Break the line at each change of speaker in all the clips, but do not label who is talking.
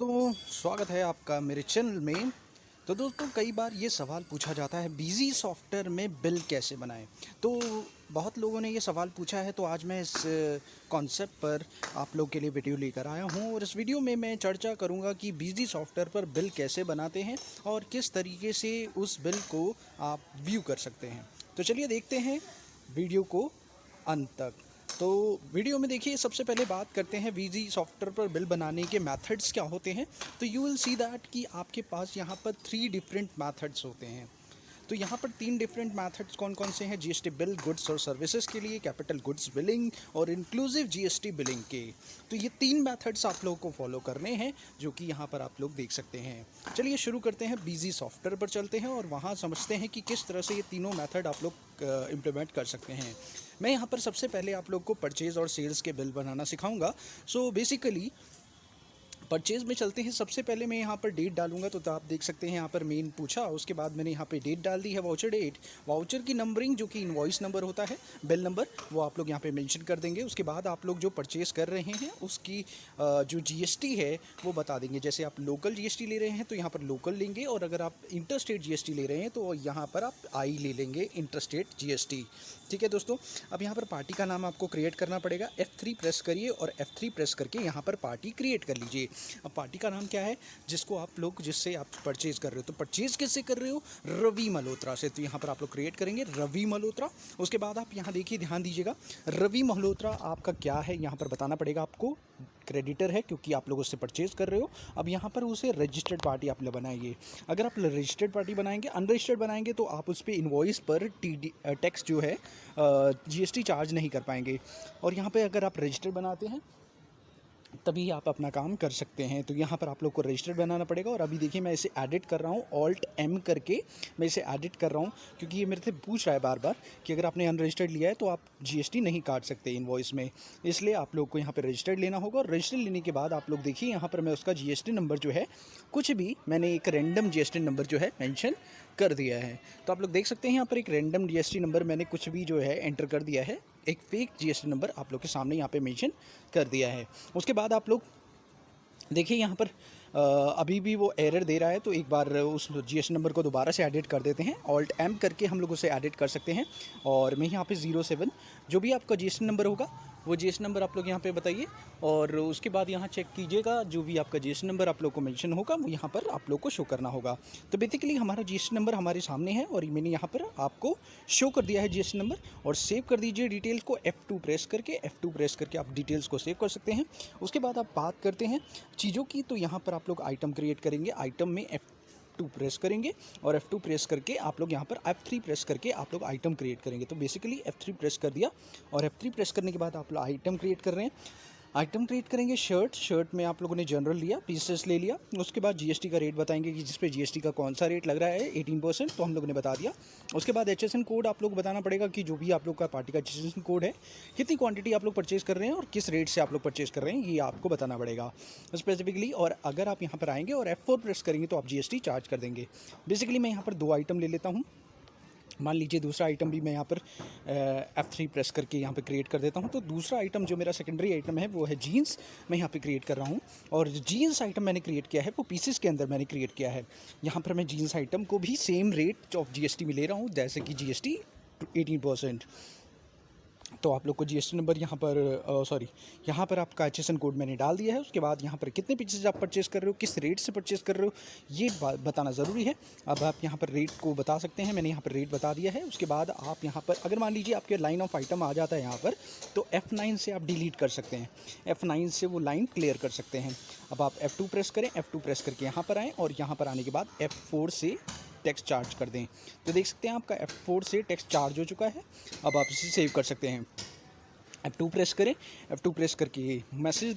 तो स्वागत है आपका मेरे चैनल में। तो दोस्तों कई बार ये सवाल पूछा जाता है बिजी सॉफ्टवेयर में बिल कैसे बनाएं। तो बहुत लोगों ने ये सवाल पूछा है, तो आज मैं इस कॉन्सेप्ट पर आप लोग के लिए वीडियो लेकर आया हूँ और इस वीडियो में मैं चर्चा करूँगा कि बिजी सॉफ्टवेयर पर बिल कैसे बनाते हैं और किस तरीके से उस बिल को आप व्यू कर सकते हैं। तो चलिए देखते हैं वीडियो को अंत तक। तो वीडियो में देखिए, सबसे पहले बात करते हैं वीजी सॉफ्टवेयर पर बिल बनाने के मेथड्स क्या होते हैं। तो यू विल सी दैट कि आपके पास यहाँ पर 3 डिफरेंट मेथड्स होते हैं। तो यहाँ पर 3 डिफरेंट मेथड्स कौन कौन से हैं? जीएसटी बिल गुड्स और सर्विसेज के लिए, कैपिटल गुड्स बिलिंग और इंक्लूसिव जीएसटी बिलिंग के। तो ये 3 मेथड्स आप लोगों को फॉलो करने हैं, जो कि यहाँ पर आप लोग देख सकते हैं। चलिए शुरू करते हैं, बिजी सॉफ्टवेयर पर चलते हैं और वहाँ समझते हैं कि किस तरह से ये तीनों मेथड आप लोग इम्प्लीमेंट कर सकते हैं। मैं यहाँ पर सबसे पहले आप लोग को परचेज़ और सेल्स के बिल बनाना सिखाऊंगा। सो बेसिकली परचेज़ में चलते हैं। सबसे पहले मैं यहाँ पर डेट डालूंगा, तो आप देख सकते हैं यहाँ पर मेन पूछा, उसके बाद मैंने यहाँ पे डेट डाल दी है, वाउचर डेट। वाउचर की नंबरिंग जो कि इनवॉइस नंबर होता है, बिल नंबर, वो आप लोग यहाँ पे मेंशन कर देंगे। उसके बाद आप लोग जो परचेज़ कर रहे हैं उसकी जो जीएसटी है वो बता देंगे। जैसे आप लोकल जीएसटी ले रहे हैं तो यहाँ पर लोकल लेंगे, और अगर आप इंटर स्टेट जीएसटी ले रहे हैं तो यहाँ पर आप आई ले लेंगे, इंटर स्टेट जीएसटी। ठीक है दोस्तों, अब यहाँ पर पार्टी का नाम आपको क्रिएट करना पड़ेगा। F3 प्रेस करिए और F3 प्रेस करके यहाँ पर पार्टी क्रिएट कर लीजिए। अब पार्टी का नाम क्या है जिसको आप लोग, जिससे आप परचेज़ कर रहे हो, तो परचेज़ किससे कर रहे हो? रवि मल्होत्रा से। तो यहाँ पर आप लोग क्रिएट करेंगे रवि मल्होत्रा। उसके बाद आप यहाँ देखिए, ध्यान दीजिएगा, रवि मल्होत्रा आपका क्या है यहाँ पर बताना पड़ेगा आपको। क्रेडिटर है क्योंकि आप लोग उससे परचेज़ कर रहे हो। अब यहाँ पर उसे रजिस्टर्ड पार्टी आप लोग बनाएंगे। अगर आप रजिस्टर्ड पार्टी बनाएंगे, अनरजिस्टर्ड बनाएंगे, तो आप उस पर इन्वॉइस पर टैक्स जो है जीएसटी चार्ज नहीं कर पाएंगे। और यहाँ पे अगर आप रजिस्टर्ड बनाते हैं तभी आप अपना काम कर सकते हैं। तो यहाँ पर आप लोग को रजिस्टर्ड बनाना पड़ेगा। और अभी देखिए मैं इसे एडिट कर रहा हूँ, ऑल्ट एम करके मैं इसे एडिट कर रहा हूँ, क्योंकि ये मेरे से पूछ रहा है बार बार कि अगर आपने अनरजिस्टर्ड लिया है तो आप जीएसटी नहीं काट सकते इनवॉइस में। इसलिए आप लोग को यहाँ पर रजिस्टर्ड लेना होगा। और रजिस्टर्ड लेने के बाद आप लोग देखिए, यहाँ पर मैं उसका जीएसटी नंबर जो है, कुछ भी मैंने एक रैंडम जीएसटी नंबर जो है मेंशन कर दिया है। तो आप लोग देख सकते हैं यहाँ पर एक रैंडम जीएसटी नंबर मैंने कुछ भी जो है एंटर कर दिया है। एक फेक जीएसटी नंबर आप लोग के सामने यहाँ पे मेंशन कर दिया है। उसके बाद आप लोग देखिए यहाँ पर अभी भी वो एरर दे रहा है, तो एक बार उस जीएसटी नंबर को दोबारा से एडिट कर देते हैं। ऑल्ट एम करके हम लोग उसे एडिट कर सकते हैं। और मैं यहाँ पे 07 जो भी आपका जीएसटी नंबर होगा वो जीएसटी नंबर आप लोग यहाँ पे बताइए। और उसके बाद यहाँ चेक कीजिएगा, जो भी आपका जीएसटी नंबर आप लोग को मेंशन होगा वो यहाँ पर आप लोग को शो करना होगा। तो बेसिकली हमारा जीएसटी नंबर हमारे सामने है और मैंने यहाँ पर आपको शो कर दिया है जीएसटी नंबर। और सेव कर दीजिए डिटेल्स को, F2 प्रेस करके, F2 प्रेस करके आप डिटेल्स को सेव कर सकते हैं। उसके बाद आप बात करते हैं चीज़ों की। तो यहाँ पर आप लोग आइटम क्रिएट करेंगे, आइटम में F2 प्रेस करेंगे और F2 प्रेस करके आप लोग यहाँ पर F3 प्रेस करके आप लोग आइटम क्रिएट करेंगे। तो बेसिकली F3 प्रेस कर दिया और F3 प्रेस करने के बाद आप लोग आइटम क्रिएट कर रहे हैं। आइटम क्रिएट करेंगे शर्ट में आप लोगों ने जनरल लिया, पीसेस ले लिया। उसके बाद जीएसटी का रेट बताएंगे कि जिस पे जीएसटी का कौन सा रेट लग रहा है, 18%, तो हम लोगों ने बता दिया। उसके बाद HSN कोड आप लोग बताना पड़ेगा कि जो भी आप लोग का पार्टी का HSN कोड है, कितनी क्वांटिटी आप लोग परचेज़ कर रहे हैं और किस रेट से आप लोग परचेज़ कर रहे हैं, ये आपको बताना पड़ेगा स्पेसिफिकली। और अगर आप यहाँ पर आएंगे और F4 प्रेस करेंगे तो आप जीएसटी चार्ज कर देंगे। बेसिकली मैं यहाँ पर 2 आइटम ले लेता हूँ। मान लीजिए दूसरा आइटम भी मैं यहाँ पर F3 प्रेस करके यहाँ पे क्रिएट कर देता हूँ। तो दूसरा आइटम जो मेरा सेकेंडरी आइटम है वो है जीन्स, मैं यहाँ पे क्रिएट कर रहा हूँ। और जो जीन्स आइटम मैंने क्रिएट किया है वो पीसेस के अंदर मैंने क्रिएट किया है। यहाँ पर मैं जीन्स आइटम को भी सेम रेट ऑफ जीएसटी में ले रहा हूँ, जैसे कि जीएसटी 18%। तो आप लोग को जीएसटी नंबर यहाँ पर यहाँ पर आपका HSN कोड मैंने डाल दिया है। उसके बाद यहाँ पर कितने पीसेज आप परचेज़ कर रहे हो, किस रेट से परचेज़ कर रहे हो, ये बताना ज़रूरी है। अब आप यहाँ पर रेट को बता सकते हैं, मैंने यहाँ पर रेट बता दिया है। उसके बाद आप यहाँ पर अगर मान लीजिए आपके लाइन ऑफ आइटम आ जाता है यहाँ पर, तो F9 से आप डिलीट कर सकते हैं, F9 से वो लाइन क्लियर कर सकते हैं। अब आप F2 प्रेस करें, F2 प्रेस करके यहाँ पर आएँ और यहाँ पर आने के बाद F4 से टैक्स चार्ज कर दें। तो देख सकते हैं आपका F4 से टैक्स चार्ज हो चुका है। अब आप इसे सेव कर सकते हैं। F2 प्रेस करें, F2 प्रेस करके मैसेज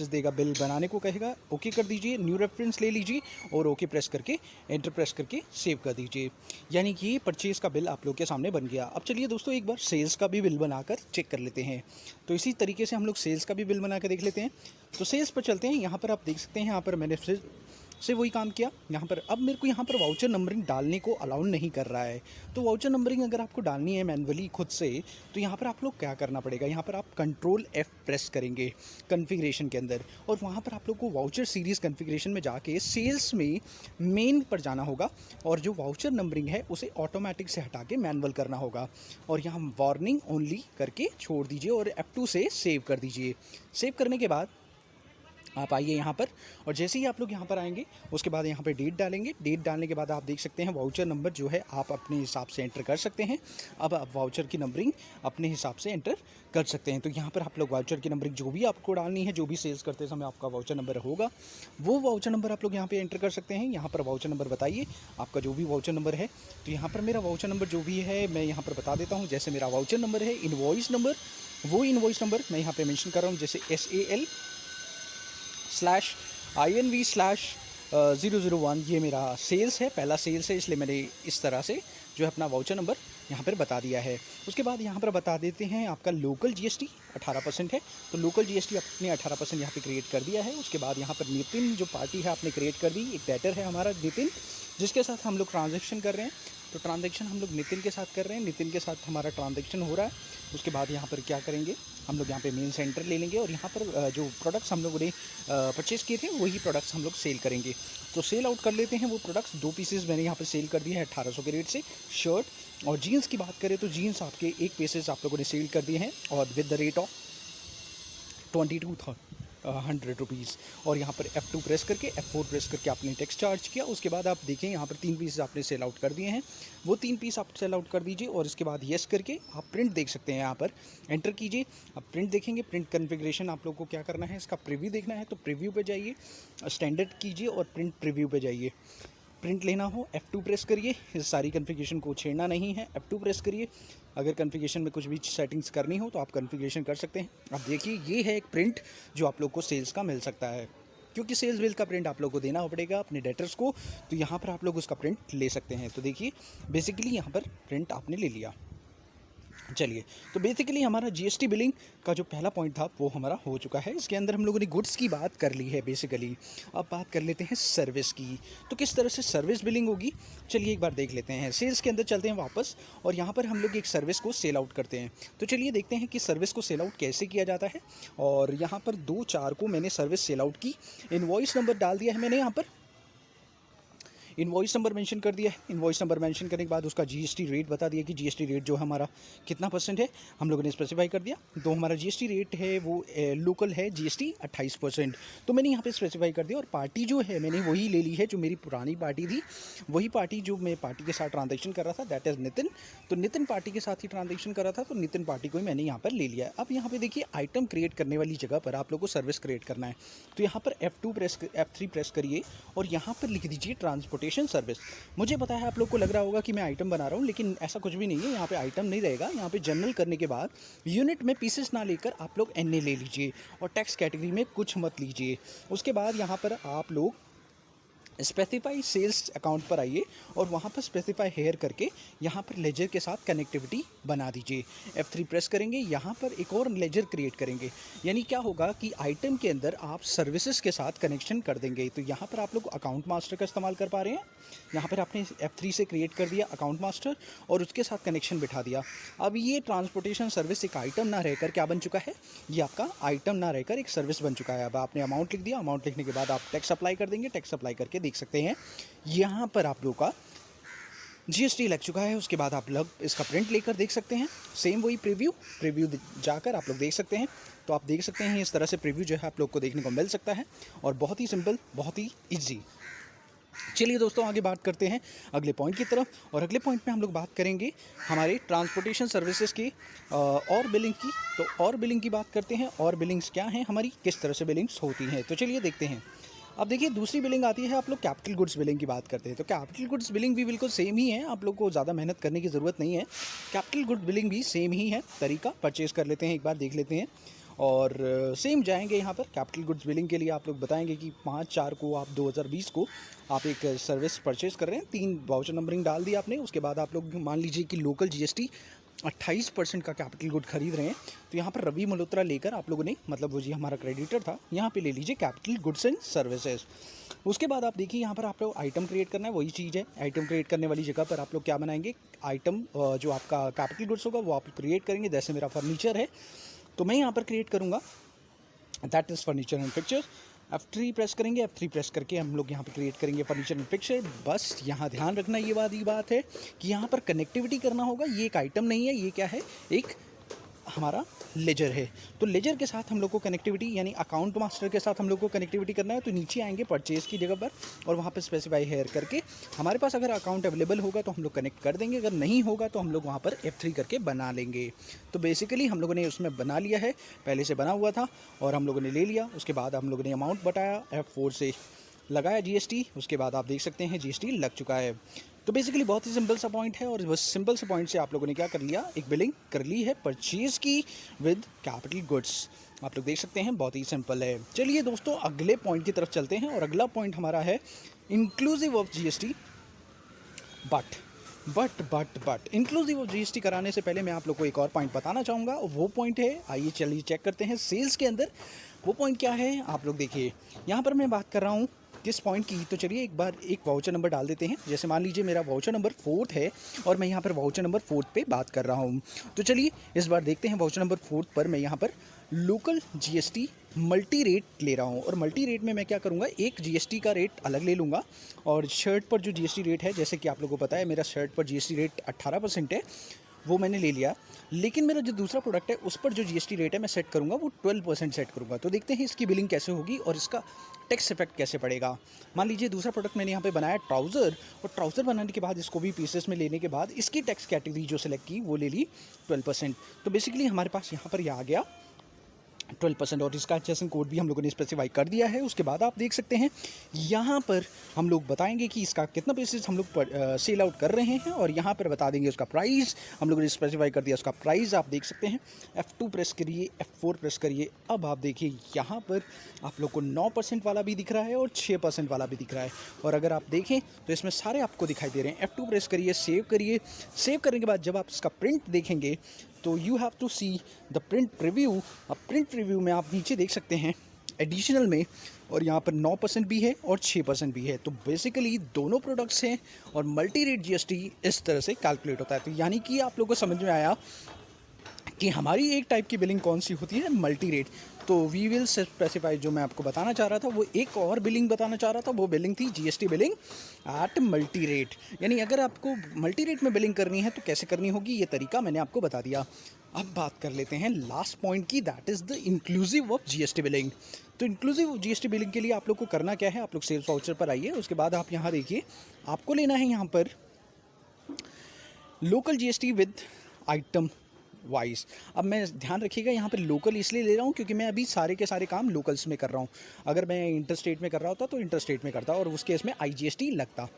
देगा, बिल बनाने को कहेगा, ओके कर दीजिए, न्यू रेफरेंस ले लीजिए और ओके प्रेस करके एंटर प्रेस करके सेव कर दीजिए। यानी कि परचेज़ का बिल आप लोग के सामने बन गया। अब चलिए दोस्तों एक बार सेल्स का भी बिल बनाकर चेक कर लेते हैं। तो इसी तरीके से हम लोग सेल्स का भी बिल बना कर देख लेते हैं। तो सेल्स पर चलते हैं। यहाँ पर आप देख सकते हैं, यहाँ पर मैंने से वही काम किया यहाँ पर। अब मेरे को यहाँ पर वाउचर नंबरिंग डालने को अलाउ नहीं कर रहा है। तो वाउचर नंबरिंग अगर आपको डालनी है मैन्युअली खुद से, तो यहाँ पर आप लोग क्या करना पड़ेगा, यहाँ पर आप कंट्रोल F प्रेस करेंगे कॉन्फ़िगरेशन के अंदर, और वहाँ पर आप लोग को वाउचर सीरीज़ कॉन्फ़िगरेशन में जाके सेल्स में मेन पर जाना होगा, और जो वाउचर नंबरिंग है उसे ऑटोमेटिक से हटा के मैनुअल करना होगा, और यहाँ वार्निंग ओनली करके छोड़ दीजिए और F2 से सेव कर दीजिए। सेव करने के बाद आप आइए यहाँ पर, और जैसे ही आप लोग यहाँ पर आएंगे उसके बाद यहाँ पे डेट डालेंगे। डेट डालने के बाद आप देख सकते हैं वाउचर नंबर जो है आप अपने हिसाब से एंटर कर सकते हैं। अब आप वाउचर की नंबरिंग अपने हिसाब से एंटर कर सकते हैं। तो यहाँ पर आप लोग वाउचर की नंबरिंग जो भी आपको डालनी है, जो भी सेल्स करते समय आपका वाउचर नंबर होगा, वो वाउचर नंबर आप लोग यहाँ पर एंटर कर सकते हैं। यहाँ पर वाउचर नंबर बताइए आपका जो भी वाउचर नंबर है। तो यहाँ पर मेरा वाउचर नंबर जो भी है मैं यहाँ पर बता देता हूँ। जैसे मेरा वाउचर नंबर है इनवॉइस नंबर, वो इनवॉइस नंबर मैं यहाँ पर मेंशन कर रहा हूँ, जैसे SAL/INV/001, ये मेरा सेल्स है, पहला सेल्स है, इसलिए मैंने इस तरह से जो है अपना वाउचर नंबर यहाँ पर बता दिया है। उसके बाद यहाँ पर बता देते हैं आपका लोकल GST 18% है, तो लोकल GST आपने 18% यहाँ पे क्रिएट कर दिया है। उसके बाद यहाँ पर नितिन जो पार्टी है आपने क्रिएट कर दी, एक डेटर है हमारा नितिन जिसके साथ हम लोग ट्रांजैक्शन कर रहे हैं। तो ट्रांजैक्शन हम लोग नितिन के साथ कर रहे हैं, नितिन के साथ हमारा ट्रांजैक्शन हो रहा है। उसके बाद यहाँ पर क्या करेंगे, हम लोग यहाँ पे मेन सेंटर ले लेंगे, और यहाँ पर जो प्रोडक्ट्स हम लोगों ने परचेज़ किए थे वही प्रोडक्ट्स हम लोग सेल करेंगे। तो सेल आउट कर लेते हैं वो प्रोडक्ट्स। 2 पीसेस मैंने यहाँ पर सेल कर दिए हैं 1800 के रेट से शर्ट। और जीन्स की बात करें तो जीन्स आपके 1 पीसेस आप लोगों ने सेल कर दिए हैं, और with the rate of 2200 rupees. और यहाँ पर F2 प्रेस करके F4 प्रेस करके आपने टैक्स चार्ज किया। उसके बाद आप देखें यहाँ पर 3 पीस आपने सेल आउट कर दिए हैं, वो 3 पीस आप सेल आउट कर दीजिए। और इसके बाद येस करके आप प्रिंट देख सकते हैं, यहाँ पर एंटर कीजिए। आप प्रिंट देखेंगे, प्रिंट कॉन्फ़िगरेशन आप लोग को क्या करना है, इसका प्रीव्यू देखना है तो प्रीव्यू पे जाइए, स्टैंडर्ड कीजिए और प्रिंट प्रीव्यू पे जाइए। प्रिंट लेना हो F2 प्रेस करिए, इस सारी कॉन्फ़िगरेशन को छेड़ना नहीं है, F2 प्रेस करिए। अगर कॉन्फ़िगरेशन में कुछ भी सेटिंग्स करनी हो तो आप कॉन्फ़िगरेशन कर सकते हैं। अब देखिए ये है एक प्रिंट जो आप लोग को सेल्स का मिल सकता है, क्योंकि सेल्स बिल का प्रिंट आप लोग को देना पड़ेगा अपने डेटर्स को, तो यहाँ पर आप लोग उसका प्रिंट ले सकते हैं। तो देखिए बेसिकली यहाँ पर प्रिंट आपने ले लिया। चलिए, तो बेसिकली हमारा GST बिलिंग का जो पहला पॉइंट था वो हमारा हो चुका है। इसके अंदर हम लोगों ने गुड्स की बात कर ली है बेसिकली। अब बात कर लेते हैं सर्विस की, तो किस तरह से सर्विस बिलिंग होगी चलिए एक बार देख लेते हैं। सेल्स के अंदर चलते हैं वापस, और यहाँ पर हम लोग एक सर्विस को सेल आउट करते हैं। तो चलिए देखते हैं कि सर्विस को सेल आउट कैसे किया जाता है। और यहाँ पर 2/4 को मैंने सर्विस सेल आउट की, इनवॉइस नंबर डाल दिया है मैंने, यहाँ पर इनवॉइस नंबर मेंशन कर दिया है। इनवॉइस नंबर मेंशन करने के बाद उसका GST रेट बता दिया कि GST रेट जो हमारा कितना % है, हम लोगों ने स्पेसिफाई कर दिया। तो हमारा GST रेट है वो लोकल है GST 28%, तो मैंने यहाँ पे स्पेसिफाई कर दिया। और पार्टी जो है मैंने वही ले ली है जो मेरी पुरानी पार्टी थी, वही पार्टी जो मैं पार्टी के साथ ट्रांजेक्शन कर रहा था, दैट इज़ नितिन। तो नितिन पार्टी के साथ ही ट्रांजेक्शन कर रहा था, तो नितिन पार्टी को ही मैंने यहाँ पर ले लिया है। अब यहाँ पे देखिए आइटम क्रिएट करने वाली जगह पर आप लोग को सर्विस क्रिएट करना है। तो यहाँ पर F3 प्रेस करिए, और यहाँ पर लिख दीजिए ट्रांसपोर्टेशन सर्विस। मुझे पता है आप लोग को लग रहा होगा कि मैं आइटम बना रहा हूँ, लेकिन ऐसा कुछ भी नहीं है। यहाँ पे आइटम नहीं रहेगा, यहाँ पे जनरल करने के बाद यूनिट में पीसेस ना लेकर आप लोग NA ले लीजिए, और टैक्स कैटेगरी में कुछ मत लीजिए। उसके बाद यहाँ पर आप लोग स्पेसिफाई सेल्स अकाउंट पर आइए, और वहाँ पर स्पेसिफाई हेयर करके यहाँ पर लेजर के साथ कनेक्टिविटी बना दीजिए। F3 प्रेस करेंगे, यहाँ पर एक और लेजर क्रिएट करेंगे। यानी क्या होगा कि आइटम के अंदर आप सर्विसेज के साथ कनेक्शन कर देंगे। तो यहाँ पर आप लोग अकाउंट मास्टर का इस्तेमाल कर पा रहे हैं। यहाँ पर आपने F3 से क्रिएट कर दिया अकाउंट मास्टर, और उसके साथ कनेक्शन बिठा दिया। अब ये ट्रांसपोर्टेशन सर्विस एक आइटम ना रहकर क्या बन चुका है, ये आपका आइटम ना रहकर एक सर्विस बन चुका है। अब आपने अमाउंट लिख दिया, अमाउंट लिखने के बाद आप टैक्स अप्लाई कर देंगे। टैक्स अप्लाई करके देख सकते हैं यहाँ पर आप लोगों का GST लग चुका है। उसके बाद आप लोग इसका प्रिंट लेकर देख सकते हैं। सेम वही प्रीव्यू जाकर आप लोग देख सकते हैं। तो आप देख सकते हैं इस तरह से प्रीव्यू जो है आप लोग को देखने को मिल सकता है, और बहुत ही सिंपल, बहुत ही ईजी। चलिए दोस्तों आगे बात करते हैं अगले पॉइंट की तरफ, और अगले पॉइंट में हम लोग बात करेंगे हमारे ट्रांसपोर्टेशन सर्विसेज की और बिलिंग की। तो और बिलिंग की बात करते हैं, और बिलिंग्स क्या हैं हमारी, किस तरह से बिलिंग्स होती हैं, तो चलिए देखते हैं। अब देखिए दूसरी बिलिंग आती है, आप लोग कैपिटल गुड्स बिलिंग की बात करते हैं। तो कैपिटल गुड्स बिलिंग भी बिल्कुल सेम ही है, आप लोग को ज़्यादा मेहनत करने की ज़रूरत नहीं है। कैपिटल गुड बिलिंग भी सेम ही है, तरीका परचेज़ कर लेते हैं, एक बार देख लेते हैं। और सेम जाएंगे यहाँ पर कैपिटल गुड्स बिलिंग के लिए। आप लोग बताएंगे कि 5/4 को आप 2020 को आप एक सर्विस परचेज़ कर रहे हैं, 3 वाउचर नंबरिंग डाल दी आपने। उसके बाद आप लोग मान लीजिए कि लोकल GST 28% का कैपिटल गुड खरीद रहे हैं, तो यहाँ पर रवि मल्होत्रा लेकर आप लोगों ने, मतलब वो जी हमारा क्रेडिटर था, यहाँ पे ले लीजिए कैपिटल गुड्स एंड सर्विसेज। उसके बाद आप देखिए यहाँ पर आप लोग आइटम क्रिएट करना है, वही चीज़ है। आइटम क्रिएट करने वाली जगह पर आप लोग क्या बनाएंगे, आइटम जो आपका कैपिटल गुड्स होगा वो आप क्रिएट करेंगे। जैसे मेरा फर्नीचर है तो मैं यहाँ पर क्रिएट करूँगा that is furniture and fixture. F3 press करेंगे, F3 प्रेस करके हम लोग यहाँ पे क्रिएट करेंगे फर्नीचर एंड फिक्चर। बस यहाँ ध्यान रखना ये बात है कि यहाँ पर कनेक्टिविटी करना होगा। ये एक आइटम नहीं है, ये क्या है, एक हमारा लेजर है। तो लेजर के साथ हम लोग को कनेक्टिविटी, यानी अकाउंट मास्टर के साथ हम लोग को कनेक्टिविटी करना है। तो नीचे आएंगे परचेज़ की जगह पर और वहाँ पे स्पेसिफाई हेयर करके हमारे पास अगर अकाउंट अवेलेबल होगा तो हम लोग कनेक्ट कर देंगे, अगर नहीं होगा तो हम लोग वहाँ पर F3 करके बना लेंगे। तो बेसिकली हम लोगों ने उसमें बना लिया है, पहले से बना हुआ था और हम लोगों ने ले लिया। उसके बाद हम लोगों ने अमाउंट बताया, F4 से लगाया GST, उसके बाद आप देख सकते हैं GST लग चुका है। तो बेसिकली बहुत ही सिंपल सा पॉइंट है और बस सिंपल से पॉइंट से आप लोगों ने क्या कर लिया, एक बिलिंग कर ली है परचेज़ की विद कैपिटल गुड्स। आप लोग देख सकते हैं बहुत ही सिंपल है। चलिए दोस्तों अगले पॉइंट की तरफ चलते हैं और अगला पॉइंट हमारा है inclusive of GST। But inclusive of GST कराने से पहले मैं आप लोग को एक और पॉइंट बताना चाहूँगा। वो पॉइंट है, आइए चलिए चेक करते हैं सेल्स के अंदर वो पॉइंट क्या है। आप लोग देखिए यहाँ पर मैं बात कर रहा हूँ किस पॉइंट की, तो चलिए एक बार एक वाउचर नंबर डाल देते हैं। जैसे मान लीजिए मेरा वाउचर नंबर 4 है और मैं यहाँ पर वाउचर नंबर 4 पे बात कर रहा हूँ। तो चलिए इस बार देखते हैं वाउचर नंबर 4 पर मैं यहाँ पर लोकल GST मल्टी रेट ले रहा हूँ। और मल्टी रेट में मैं क्या करूँगा, एक GST का रेट अलग ले लूँगा और शर्ट पर जो GST रेट है, जैसे कि आप लोगों को पता है मेरा शर्ट पर GST रेट 18% है, वो मैंने ले लिया। लेकिन मेरा जो दूसरा प्रोडक्ट है उस पर जो GST रेट है मैं सेट करूँगा वो 12% सेट करूँगा। तो देखते हैं इसकी बिलिंग कैसे होगी और इसका टैक्स इफेक्ट कैसे पड़ेगा। मान लीजिए दूसरा प्रोडक्ट मैंने यहाँ पे बनाया ट्राउज़र, और ट्राउज़र बनाने के बाद इसको भी पीसेस में लेने के बाद इसकी टैक्स कैटेगरी जो सेलेक्ट की वो ले ली 12%। तो बेसिकली हमारे पास यहाँ पर यह आ गया 12% और इसका एडजस्टमेंट कोड भी हम लोगों ने स्पेसिफाई कर दिया है। उसके बाद आप देख सकते हैं यहाँ पर हम लोग बताएंगे कि इसका कितना पीसेस हम लोग सेल आउट कर रहे हैं और यहाँ पर बता देंगे उसका प्राइस। हम लोगों ने स्पेसिफाई कर दिया उसका प्राइस, आप देख सकते हैं। F2 प्रेस करिए, F4 प्रेस करिए। अब आप देखिए यहाँ पर आप लोग को 9% वाला भी दिख रहा है और 6% वाला भी दिख रहा है। और अगर आप देखें तो इसमें सारे आपको दिखाई दे रहे हैं। F2 प्रेस करिए, सेव करिए। सेव करने के बाद जब आप इसका प्रिंट देखेंगे तो you have to see the print preview. अब प्रिंट प्रीव्यू में आप नीचे देख सकते हैं एडिशनल में, और यहाँ पर 9% भी है और 6% भी है। तो बेसिकली दोनों प्रोडक्ट्स हैं और मल्टी रेट GST इस तरह से कैलकुलेट होता है। तो यानी कि आप लोगों को समझ में आया कि हमारी एक टाइप की बिलिंग कौन सी होती है, मल्टी रेट। तो वी विल स्पेसिफाई, जो मैं आपको बताना चाह रहा था वो एक और बिलिंग बताना चाह रहा था, वो बिलिंग थी GST billing at multi rate. यानी अगर आपको मल्टी रेट में बिलिंग करनी है तो कैसे करनी होगी, ये तरीका मैंने आपको बता दिया। अब बात कर लेते हैं लास्ट पॉइंट की, that is the inclusive of GST billing. तो इंक्लूसिव GST बिलिंग के लिए आप लोग को करना क्या है, आप लोग सेल्स वाउचर पर आइए। उसके बाद आप यहाँ देखिए, आपको लेना है यहाँ पर local GST with item wise. अब मैं ध्यान रखिएगा यहाँ पे लोकल इसलिए ले रहा हूँ क्योंकि मैं अभी सारे के सारे काम लोकल्स में कर रहा हूँ। अगर मैं इंटर स्टेट में कर रहा होता तो इंटर स्टेट में करता और उस केस में IGST लगता,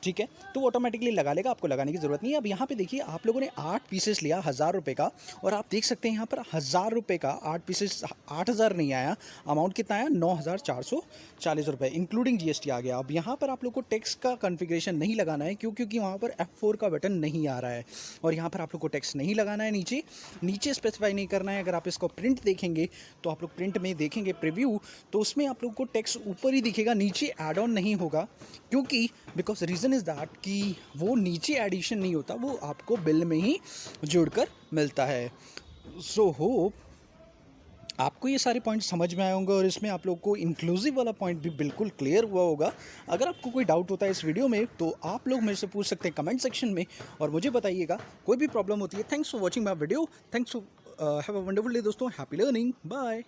ठीक है। तो वो ऑटोमेटिकली लगा लेगा, आपको लगाने की ज़रूरत नहीं है। अब यहाँ पे देखिए आप लोगों ने 8 पीसेस लिया 1000 रुपये का, और आप देख सकते हैं यहाँ पर 1000 रुपये का 8 पीसेस, 8000 नहीं आया, अमाउंट कितना आया 9440 रुपये इंक्लूडिंग GST आ गया। अब यहाँ पर आप लोग को टैक्स का कॉन्फ़िगरेशन नहीं लगाना है क्योंकि वहाँ पर F4 का बटन नहीं आ रहा है और यहाँ पर आप लोग को टैक्स नहीं लगाना है। नीचे स्पेसिफाई नहीं करना है। अगर आप इसको प्रिंट देखेंगे तो आप लोग प्रिंट में देखेंगे प्रीव्यू, तो उसमें आप लोग को टैक्स ऊपर ही दिखेगा, नीचे ऐड ऑन नहीं होगा। क्योंकि बिकॉज रीज़न इज़ दैट कि वो नीचे एडिशन नहीं होता, वो आपको बिल में ही जुड़कर मिलता है। सो होप आपको ये सारे पॉइंट समझ में आए होंगे और इसमें आप लोग को इंक्लूसिव वाला पॉइंट भी बिल्कुल क्लियर हुआ होगा। अगर आपको कोई डाउट होता है इस वीडियो में तो आप लोग मेरे से पूछ सकते हैं कमेंट सेक्शन में और मुझे बताइएगा, कोई भी प्रॉब्लम होती है। Thanks for watching my video, thanks, have a wonderful day दोस्तों, हैप्पी लर्निंग, बाय।